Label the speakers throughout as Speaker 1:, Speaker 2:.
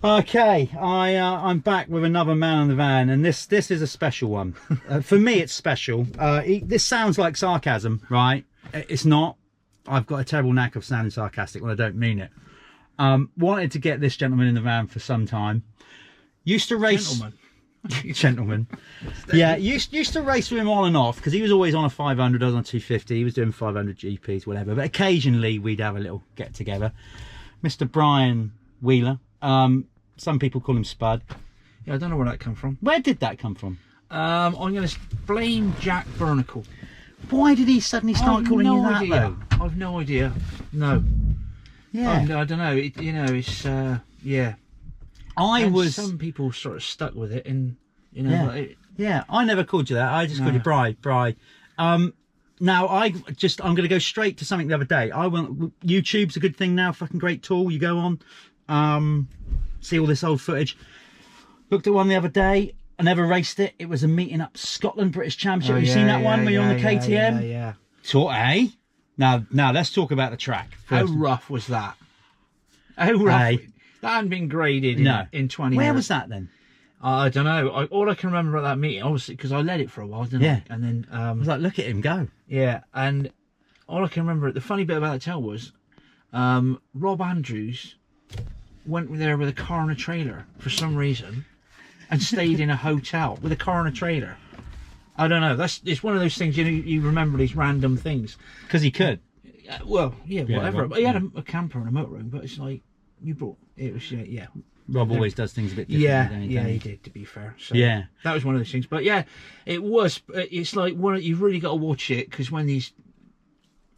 Speaker 1: Okay, I'm back with another man in the van, and this is a special one. For me, it's special. This sounds like sarcasm, right? It's not. I've got a terrible knack of sounding sarcastic when I don't mean it. Wanted to get this gentleman in the van for some time. Used to race. Gentleman. Yeah, used to race with him on and off because he was always on a 500, I was on 250. He was doing 500 GPs, whatever. But occasionally we'd have a little get together. Mr. Brian Wheeler. Some people call him Spud.
Speaker 2: Yeah, I don't know where that come from.
Speaker 1: Where did that come from?
Speaker 2: I'm going to blame Jack Bernacle.
Speaker 1: Why did he suddenly start calling you that, though?
Speaker 2: I've no idea. No.
Speaker 1: Yeah.
Speaker 2: I don't know. You know, it's yeah. Some people sort of stuck with it, and you know.
Speaker 1: Yeah.
Speaker 2: Like
Speaker 1: Yeah. I never called you that. I just called you Bri. Now I'm going to go straight to something the other day. YouTube's a good thing now. Fucking great tool. You go on, see all this old footage. Looked at one the other day. I never raced it. It was a meeting up Scotland British Championship. Have you seen that one where you're on the KTM?
Speaker 2: Yeah.
Speaker 1: Now let's talk about the track.
Speaker 2: How rough was that? How rough? That hadn't been graded in 20 years.
Speaker 1: Where was that then?
Speaker 2: I don't know. All I can remember about that meeting, obviously, because I led it for a while, didn't I? And then
Speaker 1: I was like, look at him go.
Speaker 2: Yeah, and all I can remember, the funny bit about the tale was, Rob Andrews went there with a car and a trailer for some reason, and stayed in a hotel with a car and a trailer. I don't know. It's one of those things, you know, you remember these random things
Speaker 1: because he could.
Speaker 2: Well, yeah, whatever. But he had a camper and a motorhome, but it's like you brought it was yeah.
Speaker 1: Rob always does things a bit differently.
Speaker 2: Yeah, he did, to be fair. So
Speaker 1: yeah,
Speaker 2: that was one of those things. But yeah, it was. It's like you've really got to watch it, because when these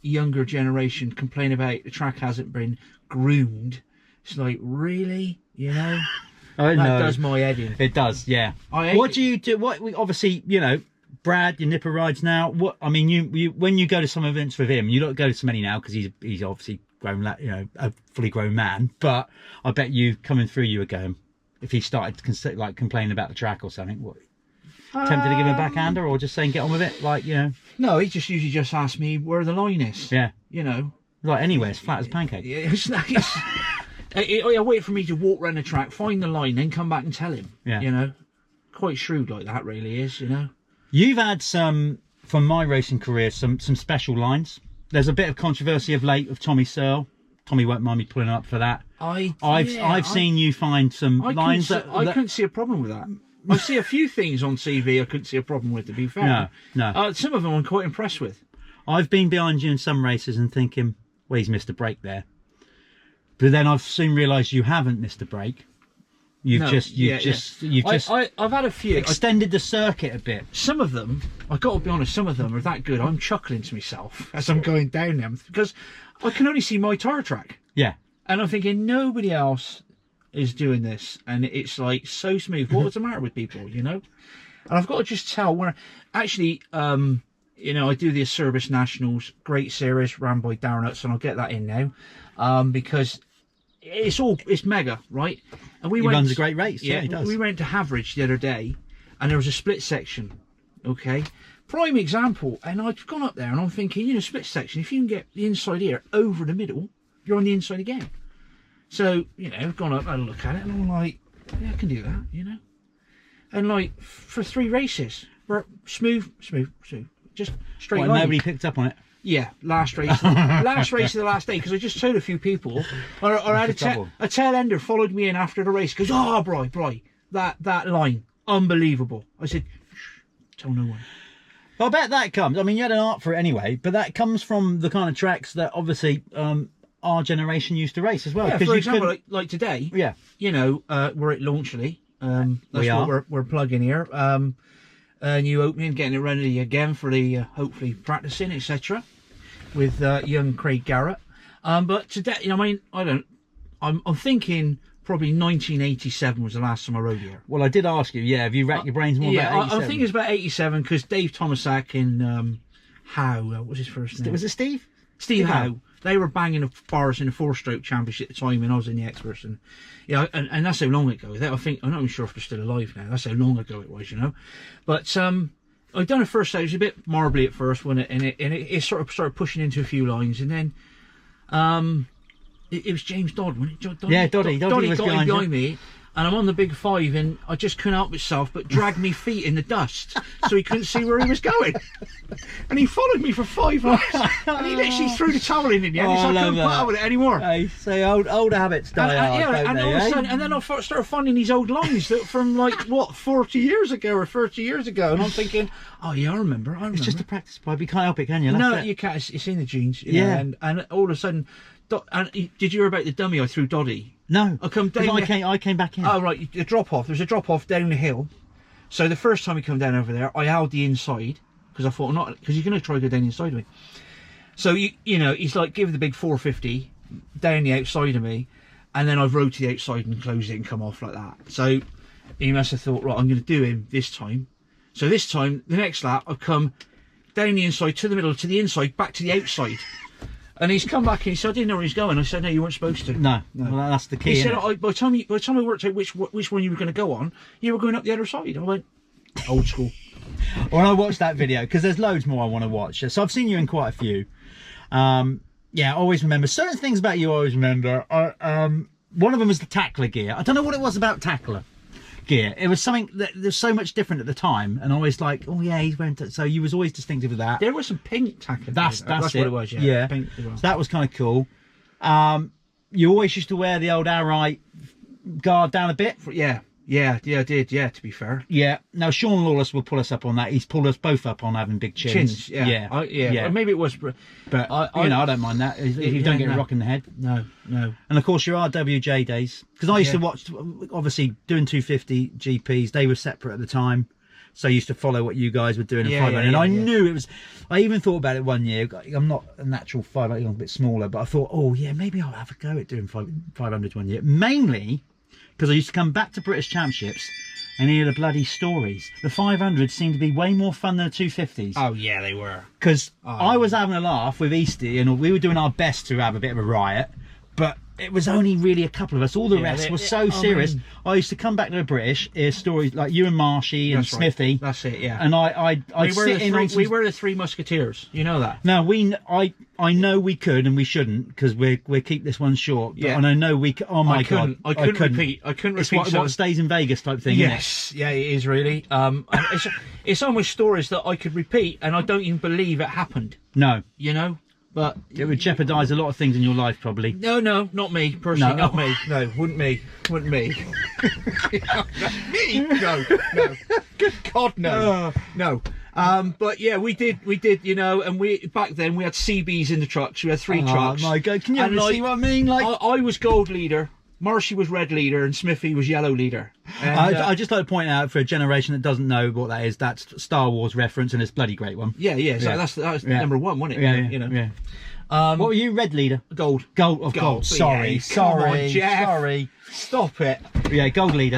Speaker 2: younger generation complain about the track hasn't been groomed, it's like, really, you know.
Speaker 1: I know.
Speaker 2: That does my head in.
Speaker 1: It does, yeah. What do you do? Obviously, you know, Brad, your nipper rides now. What I mean, you when you go to some events with him, you don't go to so many now because he's obviously grown, you know, a fully grown man. But I bet you coming through, you would go, if he started like complaining about the track or something, what? Tempted to give him a backhander, or just saying get on with it, like, you know?
Speaker 2: No, he usually just asks me where the line is.
Speaker 1: Yeah,
Speaker 2: you know,
Speaker 1: like anywhere, it's flat as a pancake.
Speaker 2: Yeah, it's nice. I wait for me to walk around the track, find the line, then come back and tell him. Yeah, you know, quite shrewd like that, really is. You know,
Speaker 1: you've had some from my racing career, some special lines. There's a bit of controversy of late of Tommy Searle. Tommy won't mind me pulling up for that. I've seen you find some lines that I
Speaker 2: couldn't see a problem with that. I see a few things on TV I couldn't see a problem with, to be fair. No. Some of them I'm quite impressed with.
Speaker 1: I've been behind you in some races and thinking, well, he's missed a break there. But then I've soon realised you haven't missed a break. I've had a few. Extended the circuit a bit.
Speaker 2: Some of them, I've got to be honest, some of them are that good. I'm chuckling to myself as I'm going down them, because I can only see my tire track.
Speaker 1: Yeah.
Speaker 2: And I'm thinking, nobody else is doing this, and it's like so smooth. What's the matter with people, you know? And I've got to just tell where actually, you know, I do the Service Nationals, great series ran by Darren Hutson, and I'll get that in now, because it's mega, right? And he
Speaker 1: runs a great race. Yeah, he does.
Speaker 2: We went to Haveridge the other day, and there was a split section. Okay, prime example. And I've gone up there, and I'm thinking, you know, split section. If you can get the inside here over the middle, you're on the inside again. So, you know, I've gone up, had a look at it, and I'm like, yeah, I can do that, you know. And like for 3 races, we're smooth, just straight line.
Speaker 1: Nobody picked up on it.
Speaker 2: Yeah, last race of the last day, because I just told a few people, or I had a tail ender followed me in after the race, goes, oh, Bri, that line, unbelievable. I said, shh, tell no one.
Speaker 1: Well, I bet that comes, I mean, you had an art for it anyway, but that comes from the kind of tracks that obviously our generation used to race as well.
Speaker 2: Yeah, for example, like today,
Speaker 1: yeah,
Speaker 2: you know, we're at Launcherley, that's what we're plugging here. New opening, getting it ready again for the hopefully practicing, etc. with young Craig Garrett. But today, you know, I mean, I'm thinking probably 1987 was the last time I rode here.
Speaker 1: Well, I did ask you, yeah, have you racked your brains more about 87?
Speaker 2: I think it's about 87, because Dave Tomasak and Howe, what was his first name?
Speaker 1: Was it Steve?
Speaker 2: Steve Howe. They were banging the bars in the 4-stroke championship at the time when I was in the experts, and yeah, and that's how long ago. I think I'm not even sure if they're still alive now. That's how long ago it was, you know. But I'd done it first. It was a bit marbly at first, when it sort of started pushing into a few lines, and then it was James Dodd, wasn't it?
Speaker 1: Doddy was
Speaker 2: got behind me, and I'm on the big 5, and I just couldn't help myself but drag me feet in the dust so he couldn't see where he was going. And he followed me for 5 hours, and he literally threw the towel in the end. He's like, I couldn't put up with it anymore.
Speaker 1: Hey, so old habits die hard,
Speaker 2: and all of a sudden, and then I started finding these old lines that from like what 40 years ago or 30 years ago, and I'm thinking, oh yeah, I remember.
Speaker 1: It's just a practice pipe. You can't help it, can you?
Speaker 2: No, you can't. It's in the genes. You know, and all of a sudden, and did you hear about the dummy I threw Doddy?
Speaker 1: No,
Speaker 2: I come down.
Speaker 1: I came back in.
Speaker 2: Oh right, the drop off. There's a drop off down the hill. So the first time he come down over there, I held the inside because I thought because he's going to try to go down the inside of me. So you know, he's like give the big 450 down the outside of me, and then I've rode to the outside and closed it and come off like that. So he must have thought, right, I'm going to do him this time. So this time, the next lap, I've come down the inside to the middle to the inside, back to the outside. And he's come back and he said, I didn't know where he's going. I said, no, you weren't supposed to.
Speaker 1: No. Well, that's the key.
Speaker 2: He said, by the time I worked out which one you were going to go on, you were going up the other side. I went, old school.
Speaker 1: When I watched that video, because there's loads more I want to watch. So I've seen you in quite a few. Yeah, I always remember certain things about you. I always remember. One of them was the tackler gear. I don't know what it was about tackler gear. It was something that there's so much different at the time, and I was like, oh yeah, he's wearing. So you was always distinctive with that.
Speaker 2: There was some pink tackler.
Speaker 1: That's
Speaker 2: what it was. Yeah. Pink as well.
Speaker 1: So that was kind of cool. You always used to wear the old outright guard down a bit.
Speaker 2: Yeah, I did. Yeah, to be fair.
Speaker 1: Yeah. Now Sean Lawless will pull us up on that. He's pulled us both up on having big chins.
Speaker 2: Yeah. Or maybe it was, but
Speaker 1: I don't mind that. If you don't get a rock in the head.
Speaker 2: No.
Speaker 1: And of course your RWJ days, because I used to watch. Obviously, doing 250 GPs, they were separate at the time, so I used to follow what you guys were doing in 500. And I knew it was. I even thought about it one year. I'm not a natural 500, I'm a bit smaller, but I thought, oh yeah, maybe I'll have a go at doing 500 one year. Mainly because I used to come back to British Championships and hear the bloody stories. The 500s seemed to be way more fun than the 250s.
Speaker 2: Oh yeah, they were.
Speaker 1: Because I was having a laugh with Eastie and we were doing our best to have a bit of a riot, but it was only really a couple of us. All the rest was so serious. I used to come back to the British, hear stories like you and Marshy and Smithy.
Speaker 2: Right. That's it, yeah.
Speaker 1: And I'd sit in on some...
Speaker 2: We were the Three Musketeers. You know that?
Speaker 1: No, I know we could and we shouldn't because we'll keep this one short. But, and I know we. Oh my god!
Speaker 2: I couldn't repeat. It's
Speaker 1: what stays in Vegas type thing.
Speaker 2: Yes, yeah, it is really. And it's almost stories that I could repeat, and I don't even believe it happened.
Speaker 1: No,
Speaker 2: you know. But
Speaker 1: it would jeopardise a lot of things in your life, probably.
Speaker 2: No, not me personally. No. Not me. No, wouldn't me. Me? No. Good God, no. No. But yeah, we did, you know, and back then we had CBs in the trucks. We had 3 trucks.
Speaker 1: Oh my God, can you see what I mean? Like
Speaker 2: I was gold leader, Marshy was red leader, and Smithy was yellow leader. And,
Speaker 1: I just like to point out for a generation that doesn't know what that is, that's Star Wars reference, and it's a bloody great one.
Speaker 2: Yeah. So that was number 1, wasn't it?
Speaker 1: Yeah,
Speaker 2: you know.
Speaker 1: Yeah. What were you, red leader?
Speaker 2: Gold.
Speaker 1: Gold. Sorry.
Speaker 2: Come on, Jeff. Sorry. Stop it.
Speaker 1: Yeah, gold leader.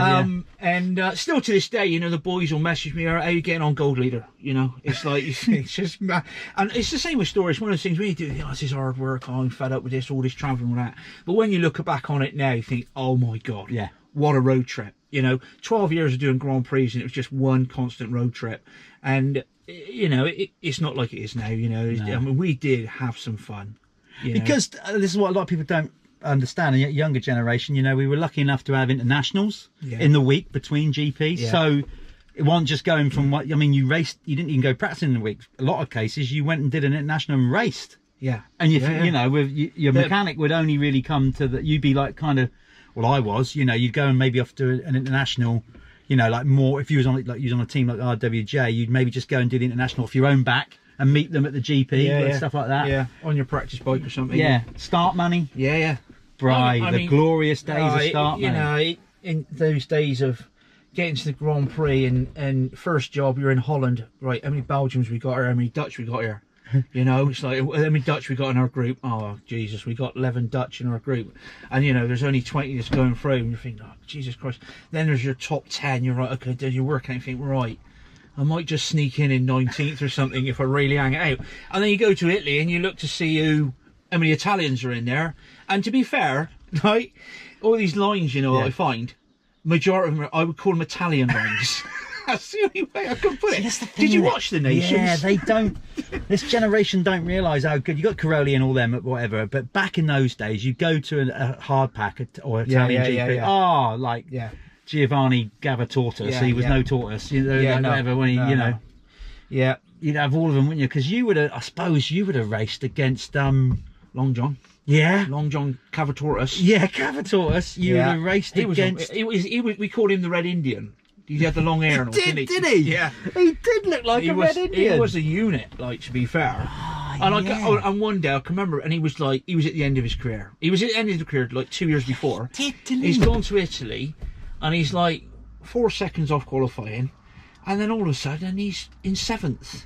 Speaker 2: And still to this day, you know, the boys will message me, how are you getting on gold leader? You know, it's like, it's just mad. And it's the same with stories. One of the things when you do, this is hard work, I'm fed up with this, all this travelling and that. But when you look back on it now, you think, oh my God.
Speaker 1: Yeah.
Speaker 2: What a road trip. You know, 12 years of doing Grand Prix and it was just one constant road trip. And, you know, it's not like it is now, you know. No. I mean, we did have some fun.
Speaker 1: Because this is what a lot of people don't understand. A younger generation, you know, we were lucky enough to have internationals in the week between GPs. So it wasn't just going from what, I mean, you raced, you didn't even go practicing in the week. A lot of cases, you went and did an international and raced.
Speaker 2: Yeah.
Speaker 1: And you know, with your mechanic would only really come to that. You'd be like kind of, well, I was, you know, you'd go and maybe off to an international, you know, like more, if you was on a team like RWJ, you'd maybe just go and do the international off your own back and meet them at the GP and stuff like that.
Speaker 2: Yeah, on your practice bike or something.
Speaker 1: Yeah, start money.
Speaker 2: Yeah.
Speaker 1: Bride, the glorious days of start money.
Speaker 2: You know, in those days of getting to the Grand Prix and first job, you're in Holland, right? How many Belgians we got here? How many Dutch we got here? You know, it's like, how many Dutch we got in our group? Oh, Jesus, we got 11 Dutch in our group. And, you know, there's only 20 that's going through. And you think, oh, Jesus Christ. Then there's your top 10. You're right, okay, then you work out and think, right, I might just sneak in 19th or something if I really hang it out. And then you go to Italy and you look to see how many Italians are in there. And to be fair, right, all these lines, you know, I find, majority of them, I would call them Italian lines. That's the only way I can put it. Did you watch The Nations?
Speaker 1: Yeah, they don't. This generation don't realise how good. You got Caroli and all them, whatever. But back in those days, you go to a hard pack or Italian GP. Giovanni Gava tortoise.
Speaker 2: Yeah,
Speaker 1: He was
Speaker 2: yeah.
Speaker 1: no tortoise. You know,
Speaker 2: Yeah,
Speaker 1: like
Speaker 2: no,
Speaker 1: whatever. When he,
Speaker 2: no,
Speaker 1: you know,
Speaker 2: no. Yeah,
Speaker 1: you'd have all of them, wouldn't you? Because you would have, I suppose, you would have raced against
Speaker 2: Long John.
Speaker 1: Yeah.
Speaker 2: Long John Cavatortus.
Speaker 1: Yeah, Gava tortoise. You would have raced against.
Speaker 2: He was. We called him the Red Indian. He had the long hair and all,
Speaker 1: Did
Speaker 2: didn't
Speaker 1: he?
Speaker 2: Yeah.
Speaker 1: He did look like a red Indian.
Speaker 2: He was a unit, like, to be fair. And one day I can remember, and he was at the end of his career. He was at the end of his career like 2 years before. He's gone to Italy, and he's like 4 seconds off qualifying, and then all of a sudden he's in 7th.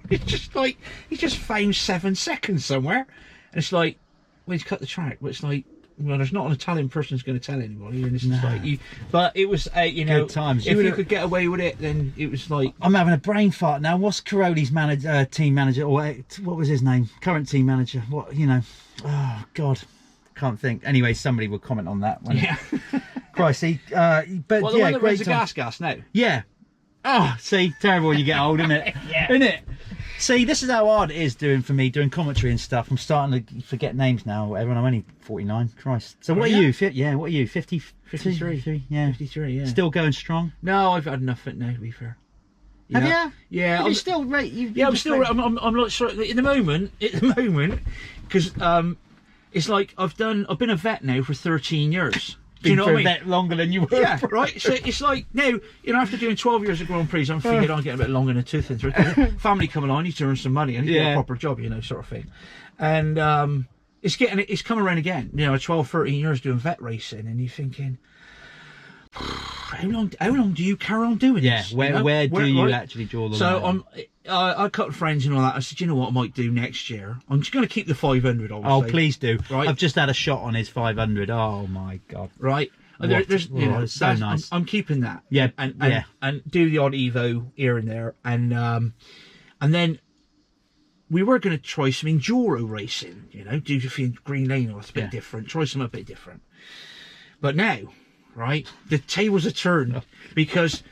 Speaker 2: It's just like he just found 7 seconds somewhere, and it's like, well, he's cut the track, but it's like, well, there's not an Italian person who's going to tell anybody, and it's just like you. But it was, you know,
Speaker 1: Good times.
Speaker 2: If you could get away with it, then it was like.
Speaker 1: I'm having a brain fart now. What's Caroli's team manager, or what was his name? Current team manager. What, you know? Oh God, can't think. Anyway, somebody will comment on that.
Speaker 2: Yeah.
Speaker 1: Crikey. But
Speaker 2: Well, the
Speaker 1: yeah,
Speaker 2: one that
Speaker 1: great
Speaker 2: runs the
Speaker 1: time.
Speaker 2: gas now.
Speaker 1: Yeah. Oh, see, terrible when you get old, isn't it?
Speaker 2: Yeah.
Speaker 1: Isn't it? See, this is how hard it is doing commentary and stuff. I'm starting to forget names now. Everyone, I'm only 49. Christ. So what are you? Yeah, what are you? 50?
Speaker 2: 53.
Speaker 1: Yeah.
Speaker 2: 53, yeah.
Speaker 1: Still going strong?
Speaker 2: No, I've had enough of it now, to be fair.
Speaker 1: Have you?
Speaker 2: Yeah.
Speaker 1: But you still rate.
Speaker 2: I'm still. I'm like sort of, at the moment, because it's like I've been a vet now for 13 years. Do you know what I mean?
Speaker 1: Vet longer than you were.
Speaker 2: Yeah, right. So it's like now, you know, after doing 12 years of Grand Prix, I'm thinking I'm getting a bit long in the tooth. And family coming on, I need to earn some money. I need to get a proper job, you know, sort of thing. And it's coming around again. You know, 12, 13 years doing vet racing, and you're thinking, how long do you carry on doing this?
Speaker 1: Yeah. Where do you actually draw the line?
Speaker 2: So I cut friends and all that. I said, you know what I might do next year? I'm just going to keep the 500, obviously.
Speaker 1: Oh, please do.
Speaker 2: Right.
Speaker 1: I've just had a shot on his 500. Oh my God.
Speaker 2: Right.
Speaker 1: There's, you know, so nice.
Speaker 2: I'm keeping that.
Speaker 1: Yeah.
Speaker 2: And do the odd Evo here and there, and then we were going to try some enduro racing. You know, do the Green Lane or it's a bit different. Try something a bit different. But now, right, the tables are turned because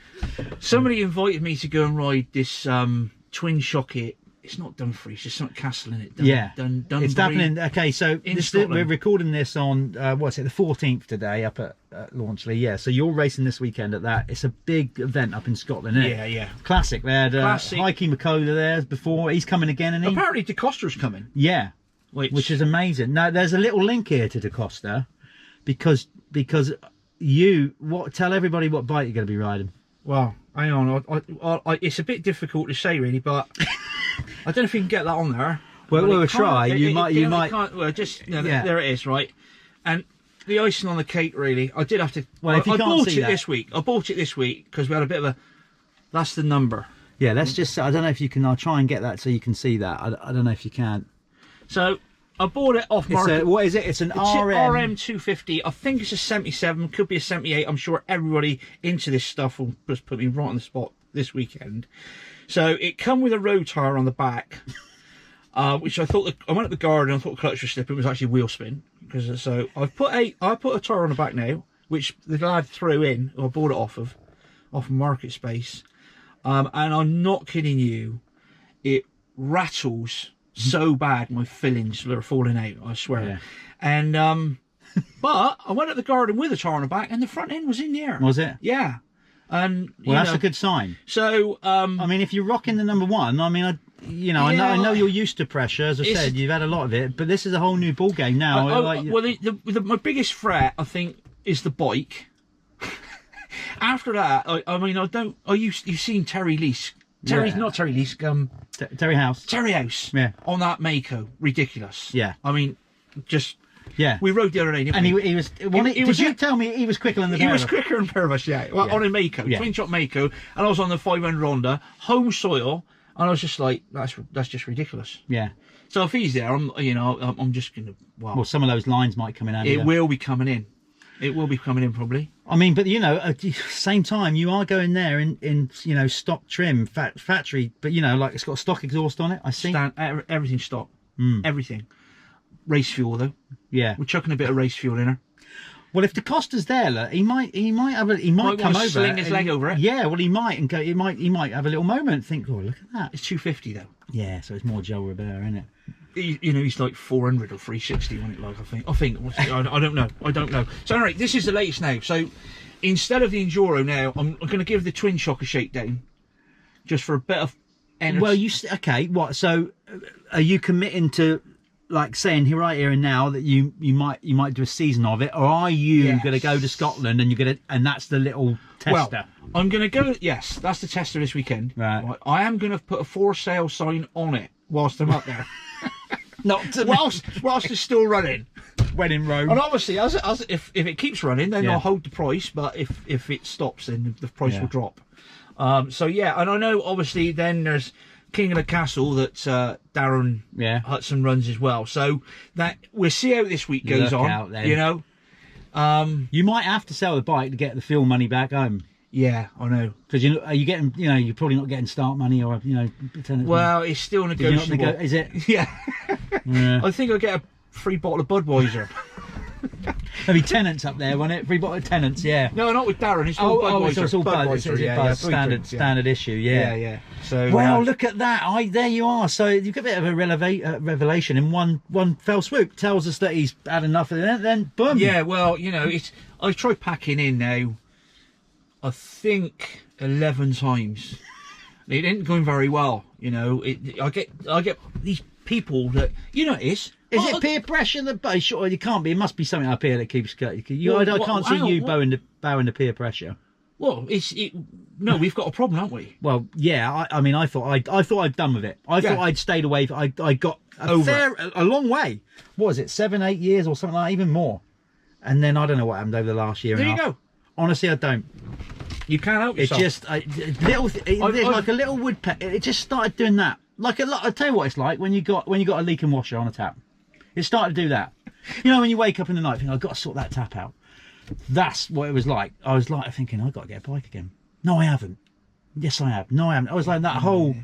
Speaker 2: somebody invited me to go and ride this twin shocket. It's not Dumfries, it's not Castle in it. Dunbury.
Speaker 1: It's happening. Okay, so we're recording this on what's it, the 14th today up at Launcherley. Yeah, so you're racing this weekend at that. It's a big event up in Scotland, isn't it?
Speaker 2: Yeah.
Speaker 1: Classic. They had
Speaker 2: Classic.
Speaker 1: Heike McCullough there before. He's coming again, isn't he?
Speaker 2: Apparently DeCosta's coming.
Speaker 1: Yeah, which is amazing. Now there's a little link here to DeCosta because tell everybody what bike you're going to be riding.
Speaker 2: Well, hang on. It's a bit difficult to say really, but I don't know if you can get that on there.
Speaker 1: Well, we'll try. You might.
Speaker 2: Well, just there it is, right? And the icing on the cake, really. I did have to.
Speaker 1: Well, if you
Speaker 2: I
Speaker 1: can't
Speaker 2: bought
Speaker 1: see
Speaker 2: it
Speaker 1: that.
Speaker 2: this week. I bought it this week because we had a bit of a. That's the number.
Speaker 1: Yeah, let's just. I don't know if you can. I'll try and get that so you can see that. I don't know if you can.
Speaker 2: So I bought it off market.
Speaker 1: What is it? It's an RM.
Speaker 2: RM 250. I think it's a 77. Could be a 78. I'm sure everybody into this stuff will just put me right on the spot this weekend. So it come with a road tire on the back, which I thought. I went at the garden. I thought the clutch was slipping. It was actually wheel spin. So I put a tire on the back now, which the lad threw in. Or I bought it off Market Space, and I'm not kidding you. It rattles so bad, my fillings are falling out. I swear.
Speaker 1: Yeah.
Speaker 2: And but I went at the garden with a tire on the back, and the front end was in the air.
Speaker 1: Was it?
Speaker 2: Yeah. And
Speaker 1: well, that's a good sign.
Speaker 2: So
Speaker 1: I mean, if you're rocking the number one, I mean, I know you're used to pressure. As I said, you've had a lot of it, but this is a whole new ball game now.
Speaker 2: My biggest threat, I think, is the bike. After that, you've seen Terry Lease. Not Terry Lease.
Speaker 1: Terry House.
Speaker 2: Terry House.
Speaker 1: Yeah.
Speaker 2: On that Mako, ridiculous.
Speaker 1: Yeah.
Speaker 2: I mean, just.
Speaker 1: Yeah.
Speaker 2: We rode the other day, didn't
Speaker 1: and
Speaker 2: we?
Speaker 1: he was. Did you tell me he was quicker than the pair?
Speaker 2: He was quicker than pair of us, yeah. Well, on a Mako, twin shot Mako, and I was on the 500 Honda, home soil, and I was just like, that's just ridiculous.
Speaker 1: Yeah.
Speaker 2: So if he's there, I'm just gonna. Well,
Speaker 1: some of those lines might come in handy.
Speaker 2: It will be coming in. It will be coming in probably.
Speaker 1: I mean, but at the same time, you are going there in stock trim, factory, but like it's got stock exhaust on it. I see.
Speaker 2: Everything stock. Everything. Race fuel though.
Speaker 1: Yeah.
Speaker 2: We're chucking a bit of race fuel in her.
Speaker 1: Well, if DeCosta's there, look, he might come over,
Speaker 2: sling his leg over it.
Speaker 1: Yeah, well, he might and go. He might have a little moment. Think, oh, look at that.
Speaker 2: It's 250 though.
Speaker 1: Yeah, so it's more Joe Robert, isn't it?
Speaker 2: He's like 400 or 360 on it. Like I think. I don't know. So anyway, this is the latest now. So instead of the Enduro now, I'm going to give the twin shock a shakedown, just for a bit of energy.
Speaker 1: Well, okay. What? So, are you committing to, like, saying here, right here and now, that you might do a season of it, or are you going to go to Scotland and that's the little tester?
Speaker 2: Well, I'm going to go. Yes, that's the tester this weekend.
Speaker 1: Right.
Speaker 2: I am going to put a for sale sign on it whilst I'm up there.
Speaker 1: Not to
Speaker 2: whilst it's still running.
Speaker 1: when in Rome.
Speaker 2: And obviously, if it keeps running, then I'll hold the price. But if it stops, then the price will drop. So yeah, and I know obviously then there's King of the Castle that Darren Hudson runs as well. So that we'll see how this week goes on.
Speaker 1: Out, then.
Speaker 2: You know,
Speaker 1: you might have to sell the bike to get the fuel money back home.
Speaker 2: Yeah, I know.
Speaker 1: Because are you getting? You're probably not getting start money or
Speaker 2: Well, it's still negotiable.
Speaker 1: Is it?
Speaker 2: Yeah. I think I'll get a free bottle of Budweiser.
Speaker 1: There'll be tenants up there, won't it? Free bottle of tenants, yeah.
Speaker 2: No, not with Darren. It's all Budweiser.
Speaker 1: It's all Budweiser. Standard issue,
Speaker 2: yeah. So
Speaker 1: well, look at that. There you are. So you've got a bit of a revelation in one fell swoop. Tells us that he's had enough of it. Then boom.
Speaker 2: Yeah. Well, I've tried packing in now. I think 11 times. It ain't going very well. I get these people that it is.
Speaker 1: Is it peer pressure? Sure, you can't be. It must be something up here that keeps. I can't see you bowing the peer pressure.
Speaker 2: Well, no, we've got a problem, haven't we?
Speaker 1: Well, yeah. I thought I'd done with it. I thought I'd stayed away. I got a long way. What was it? 7-8 years or something like that, even more. And then I don't know what happened over the last year.
Speaker 2: There you go.
Speaker 1: Honestly, I don't.
Speaker 2: You can't help yourself.
Speaker 1: There's like a little woodpecker. It just started doing that. I'll tell you what it's like when you got a leaking washer on a tap. It started to do that. When you wake up in the night thinking, I've got to sort that tap out. That's what it was like. I was like thinking, I've got to get a bike again. No, I haven't. Yes, I have. No, I haven't. I was like that whole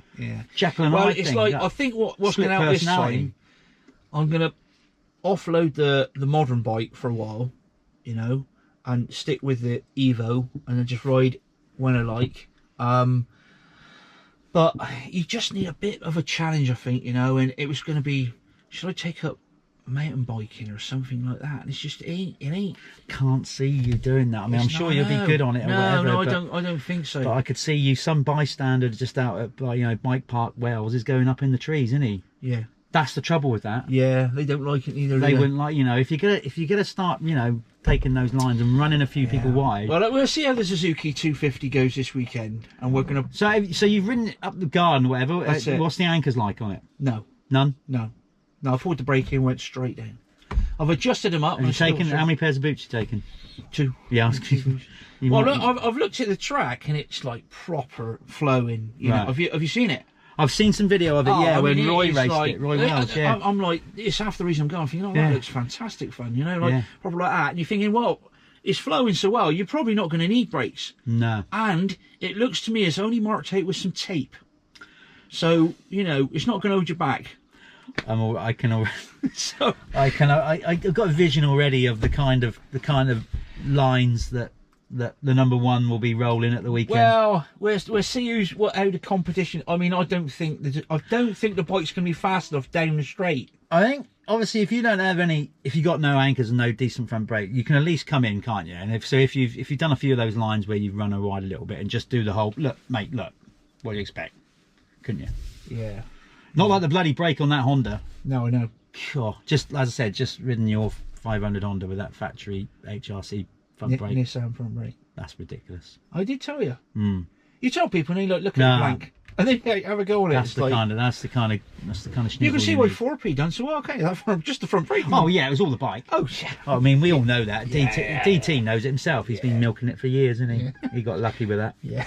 Speaker 1: Jekyll and Hyde thing.
Speaker 2: It's like, I think what's going to happen this time, I'm going to offload the modern bike for a while, and stick with the Evo and then just ride when I like. But you just need a bit of a challenge, I think, and it was going to be, should I take up mountain biking or something like that? And it's just, it ain't.
Speaker 1: Can't see you doing that. I mean, I'm sure you'll be good on it or whatever.
Speaker 2: No, I don't think so.
Speaker 1: But I could see you, some bystander just out at, Bike Park Wales is going up in the trees, isn't he?
Speaker 2: Yeah.
Speaker 1: That's the trouble with that.
Speaker 2: Yeah, they don't like it either.
Speaker 1: They wouldn't like, if you're gonna start, taking those lines and running a few people wide.
Speaker 2: Well, we'll see how the Suzuki 250 goes this weekend, and we're gonna.
Speaker 1: So you've ridden it up the garden, whatever.
Speaker 2: That's it.
Speaker 1: What's the anchors like on it?
Speaker 2: No.
Speaker 1: None.
Speaker 2: No. I thought the brake in went straight down. I've adjusted them up.
Speaker 1: Have you taken? How many pairs of boots you taken?
Speaker 2: 2.
Speaker 1: Yeah.
Speaker 2: Well, look, I've looked at the track and it's like proper flowing. Have you seen it?
Speaker 1: I've seen some video of it, when Roy raced it. Roy Wells,
Speaker 2: I'm like, it's half the reason I'm going. I'm thinking, that looks fantastic fun, proper like that. And you're thinking, well, it's flowing so well, you're probably not going to need brakes.
Speaker 1: No.
Speaker 2: And it looks to me as only marked out with some tape. So, it's not going to hold you back.
Speaker 1: I've got a vision already of the kind of lines that the number one will be rolling at the weekend. Well,
Speaker 2: we'll see how the competition. I mean, I don't think the bike's going to be fast enough down the straight.
Speaker 1: I think obviously if you got no anchors and no decent front brake, you can at least come in, can't you? And if you've done a few of those lines where you've run a ride a little bit and just do the whole look, mate, look, what do you expect? Couldn't you?
Speaker 2: Yeah.
Speaker 1: Not like the bloody brake on that Honda.
Speaker 2: No, I know.
Speaker 1: Sure. Just as I said, just ridden your 500 Honda with that factory HRC front brake.
Speaker 2: Nissan front brake.
Speaker 1: That's ridiculous.
Speaker 2: I did tell you.
Speaker 1: Mm.
Speaker 2: You tell people and they look at the blank, and then have a go on it.
Speaker 1: That's the kind of.
Speaker 2: You can see why 4P done so well, can't you? Just the front brake.
Speaker 1: Oh yeah, it was all the bike.
Speaker 2: Oh yeah.
Speaker 1: I mean, we all know that. DT knows it himself. He's been milking it for years, hasn't he? Yeah. He got lucky with that.
Speaker 2: Yeah.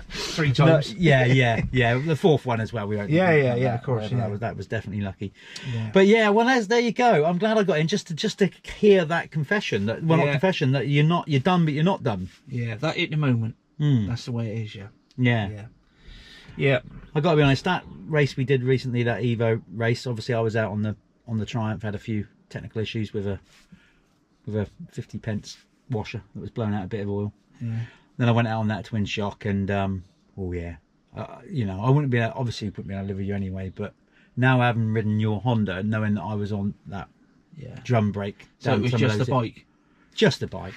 Speaker 2: 3 times.
Speaker 1: Yeah. The 4th one as well. We won't.
Speaker 2: Yeah. Of course. Yeah.
Speaker 1: That was definitely lucky.
Speaker 2: Yeah.
Speaker 1: But yeah, well, there you go. I'm glad I got in just to hear that confession. Not confession that you're done, but you're not done.
Speaker 2: Yeah, that at the moment. That's the way it is. Yeah. I
Speaker 1: got to be honest. That race we did recently, that Evo race. Obviously, I was out on the Triumph. Had a few technical issues with a 50p washer that was blowing out a bit of oil.
Speaker 2: Yeah.
Speaker 1: Then I went out on that twin shock, and I wouldn't be obviously you wouldn't be able to live with you anyway. But now having ridden your Honda, knowing that I was on that drum brake,
Speaker 2: so it was just the bike.
Speaker 1: Just a bike.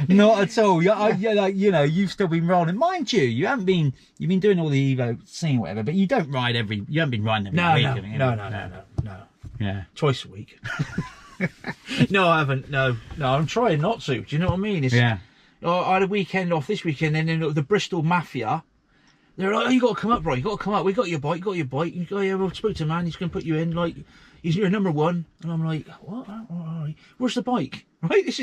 Speaker 1: Not at all. You're like, you know, you've still been rolling. Mind you, you've been doing all the Evo scene, whatever, but you don't ride you haven't been riding every week.
Speaker 2: No.
Speaker 1: Yeah.
Speaker 2: Twice a week. No, I haven't. No, I'm trying not to. Do you know what I mean?
Speaker 1: Yeah.
Speaker 2: I had a weekend off this weekend, and then the Bristol Mafia, they're like, oh, you got to come up, bro. You got to come up. We got your bike. You go, yeah, well, spoke to a man. He's going to put you in. Like, he's your number one. And I'm like, what? All right. Where's the bike? Right? This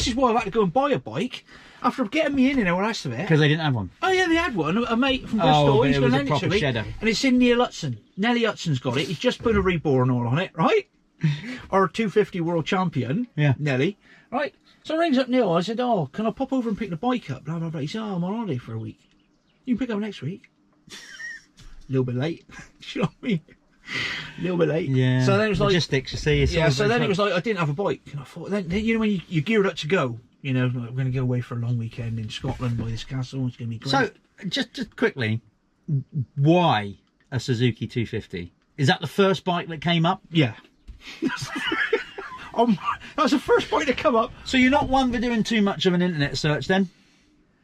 Speaker 2: is why I had to go and buy a bike after getting me in and all the rest of it.
Speaker 1: Because they didn't have one.
Speaker 2: Oh yeah, they had one. A mate from Bristol. He's going to lend it to me.
Speaker 1: Shedder.
Speaker 2: And it's in Neil Hudson. Nelly Hudson's got it. He's just put a reborn all on it, right? Our 250 world champion,
Speaker 1: yeah,
Speaker 2: Nelly, right? So I rings up Neil. I said, oh, can I pop over and pick the bike up? Blah, blah, blah. He said, oh, I'm on holiday for a week. You can pick up next week. A little bit late. Do you know what I mean? A little bit late.
Speaker 1: Yeah.
Speaker 2: So then it was like
Speaker 1: logistics, you see.
Speaker 2: Yeah. So then it was like I didn't have a bike, and I thought, then you know when you geared up to go, you know, like, we're going to go away for a long weekend in Scotland by this castle. It's going to be great.
Speaker 1: So just quickly, why a Suzuki 250? Is that the first bike that came up?
Speaker 2: Yeah. That was the first bike to come up.
Speaker 1: So you're not one for doing too much of an internet search, then?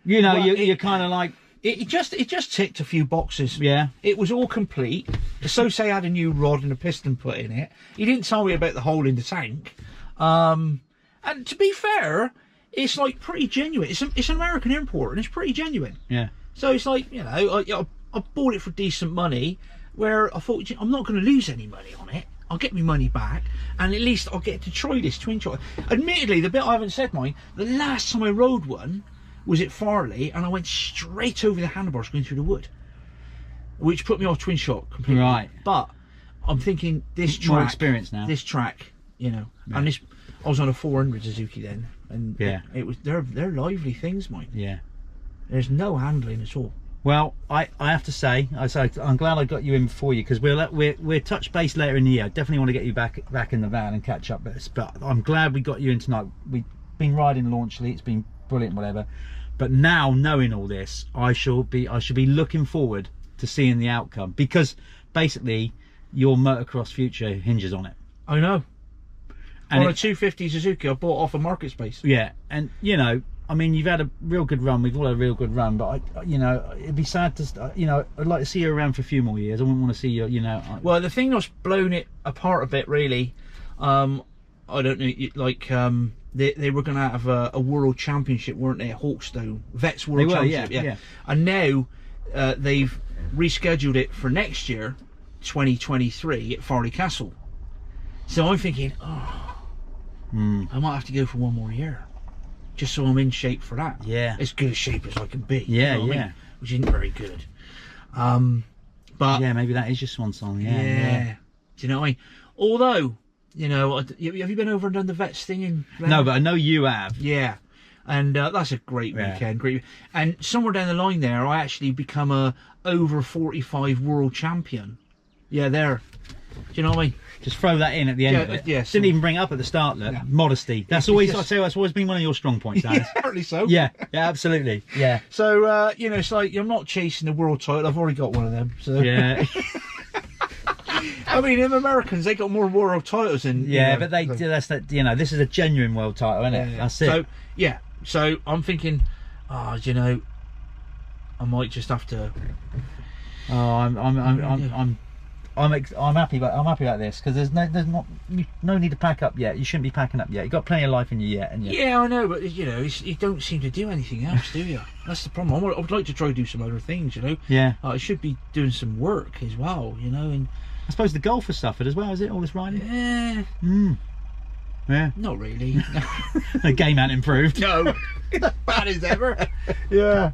Speaker 1: You know, well, you're kind of like.
Speaker 2: It just ticked a few boxes.
Speaker 1: Yeah.
Speaker 2: It was all complete. The Sosei had a new rod and a piston put in it. He didn't tell me about the hole in the tank. And to be fair, it's like pretty genuine. It's an American import and it's pretty genuine.
Speaker 1: Yeah.
Speaker 2: So it's like, you know, I bought it for decent money, where I thought, I'm not going to lose any money on it. I'll get my money back, and at least I'll get to try this twin shot. Admittedly, the bit I haven't said, mine, the last time I rode one was at Farley, and I went straight over the handlebars going through the wood, which put me off twin shot completely.
Speaker 1: Right.
Speaker 2: But I'm thinking this track,
Speaker 1: more experience now.
Speaker 2: This track, you know,
Speaker 1: yeah.
Speaker 2: and this, I was on a 400 Suzuki then, and
Speaker 1: yeah,
Speaker 2: it was they're lively things, mine.
Speaker 1: Yeah.
Speaker 2: There's no handling at all.
Speaker 1: Well, I have to say, I'm glad I got you in before you, because we're touch base later in the year. I definitely want to get you back in the van and catch up with us. But I'm glad we got you in tonight. We've been riding Launcherley, it's been brilliant, whatever. But now knowing all this, I should be looking forward to seeing the outcome, because basically your motocross future hinges on it.
Speaker 2: I know.
Speaker 1: And
Speaker 2: on a 250 Suzuki I bought off a market space.
Speaker 1: Yeah, and you know, I mean, you've had a real good run. We've all had a real good run, but you know, it'd be sad to, you know, I'd like to see you around for a few more years. I wouldn't want to see you, you know.
Speaker 2: Well, the thing that's blown it apart a bit, really, I don't know, like they were going to have a world championship, weren't they? At Hawkstone, Vets World Championship, yeah. And now they've rescheduled it for next year, 2023, at Farley Castle. So I'm thinking, I might have to go for one more year, just so I'm in shape for that.
Speaker 1: Yeah.
Speaker 2: As good a shape as I can be.
Speaker 1: Yeah,
Speaker 2: you know what I mean? Which isn't very good. But
Speaker 1: yeah, maybe that is your swan song. Yeah.
Speaker 2: Do you know what I mean? Although, you know, have you been over and done the Vets thing in Glen?
Speaker 1: No, but I know you have.
Speaker 2: Yeah. And that's a great weekend. Great. And somewhere down the line there, I actually become a over 45 world champion. Yeah, there. Do you know what I mean?
Speaker 1: Just throw that in at the end of it.
Speaker 2: Yeah,
Speaker 1: Didn't even bring it up at the start. Look. Yeah. Modesty. That's always, I tell you, that's always been one of your strong points, Dan.
Speaker 2: Yeah, apparently so.
Speaker 1: Yeah, absolutely. Yeah.
Speaker 2: So, you know, it's like, I'm not chasing the world title. I've already got one of them. So.
Speaker 1: Yeah.
Speaker 2: I mean, them Americans, they got more world titles than.
Speaker 1: Yeah,
Speaker 2: you know,
Speaker 1: but they do. That's that. You know, this is a genuine world title, isn't it?
Speaker 2: Yeah.
Speaker 1: That's it.
Speaker 2: So, yeah. So I'm thinking, you know, I might just have to.
Speaker 1: Oh, I'm happy about this, because there's no need to pack up yet. You shouldn't be packing up yet. You've got plenty of life in you yet, and
Speaker 2: yeah, I know, but you know, you don't seem to do anything else, do you? That's the problem. I would like to try to do some other things, you know.
Speaker 1: Yeah.
Speaker 2: I should be doing some work as well, you know. And
Speaker 1: I suppose the golf has suffered as well, is it? All this riding.
Speaker 2: Yeah.
Speaker 1: Yeah.
Speaker 2: Not really.
Speaker 1: The game hasn't improved.
Speaker 2: No. Bad as ever.
Speaker 1: Yeah.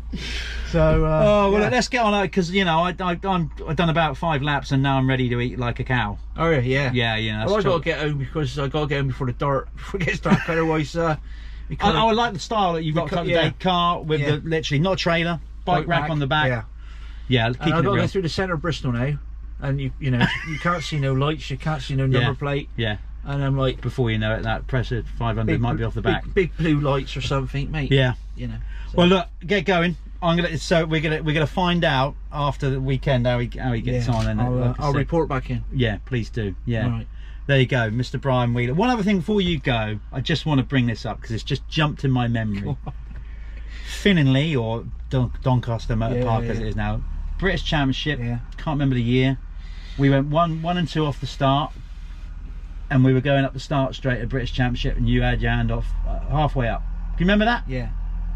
Speaker 2: So.
Speaker 1: Oh well, let's get on it, because you know I've done about 5 laps and now I'm ready to eat like a cow.
Speaker 2: Oh yeah.
Speaker 1: Yeah, you know.
Speaker 2: Well, I got to get home, because I got to get home before it gets dark. Otherwise,
Speaker 1: I like the style that you've got today. Car with the literally not a trailer, bike rack on the back.
Speaker 2: Yeah.
Speaker 1: Yeah.
Speaker 2: And I've got to go through the centre of Bristol now, and you know you can't see no lights, you can't see no number plate.
Speaker 1: Yeah.
Speaker 2: And I'm like,
Speaker 1: before you know it, that pressure 500 might be off the back.
Speaker 2: Big blue lights or something, mate.
Speaker 1: Yeah.
Speaker 2: You know. So.
Speaker 1: Well, look, get going. We're gonna find out after the weekend how he gets on, and
Speaker 2: I'll report back in.
Speaker 1: Yeah, please do. Yeah.
Speaker 2: Right.
Speaker 1: There you go, Mr. Brian Wheeler. One other thing before you go, I just want to bring this up because it's just jumped in my memory. Finningley, or Doncaster Motor Park as it is now, British Championship, can't remember the year. We went 1 and 2 off the start, and we were going up the start straight at British Championship, and you had your hand off halfway up. Do you remember that?
Speaker 2: Yeah.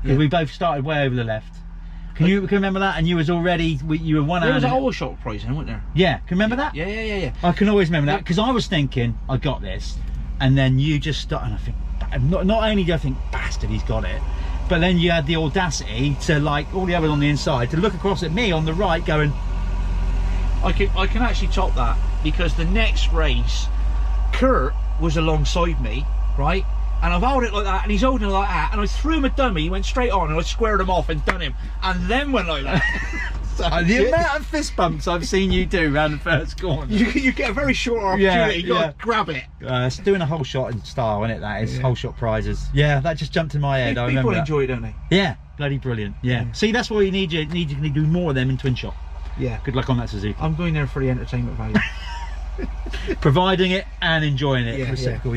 Speaker 1: Because we both started way over the left. Can you remember that? And you was already, you were one
Speaker 2: There was
Speaker 1: hand.
Speaker 2: a Holeshot Prize then, wasn't there?
Speaker 1: Yeah, can you remember that?
Speaker 2: Yeah.
Speaker 1: I can always remember that because I was thinking, I got this, and then you just started, and I think, not only do I think, bastard, he's got it, but then you had the audacity to, like all the others on the inside, to look across at me on the right going,
Speaker 2: I can actually top that, because the next race, Kurt was alongside me, right? And I've held it like that, and he's holding it like that, and I threw him a dummy, he went straight on, and I squared him off and done him, and then went like that. So,
Speaker 1: the amount of fist bumps I've seen you do around the first corner.
Speaker 2: You get a very short opportunity, you got to grab it.
Speaker 1: It's doing a whole shot in style, isn't it? That is whole shot prizes. Yeah, that just jumped in my head. I remember
Speaker 2: People enjoy it, don't they?
Speaker 1: Yeah, bloody brilliant. Yeah. See, that's why you need to do more of them in twin shot.
Speaker 2: Yeah.
Speaker 1: Good luck on that, Suzuki.
Speaker 2: I'm going there for the entertainment value.
Speaker 1: Providing it and enjoying it. Reciprocal,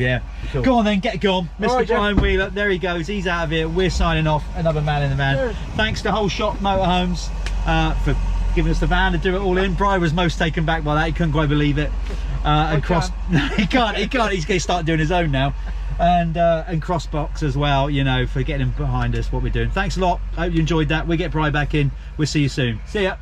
Speaker 1: cool. Go on then, get going. Mr.
Speaker 2: Right,
Speaker 1: Brian Wheeler, there he goes. He's out of here. We're signing off. Another man in the van.
Speaker 2: Sure.
Speaker 1: Thanks to Holeshot Motorhomes for giving us the van to do it all in. Brian was most taken back by that. He couldn't quite believe it. And no, he can't. He's going to start doing his own now. And Crossbox as well, you know, for getting him behind us, what we're doing. Thanks a lot. I hope you enjoyed that. We get Brian back in. We'll see you soon. See ya.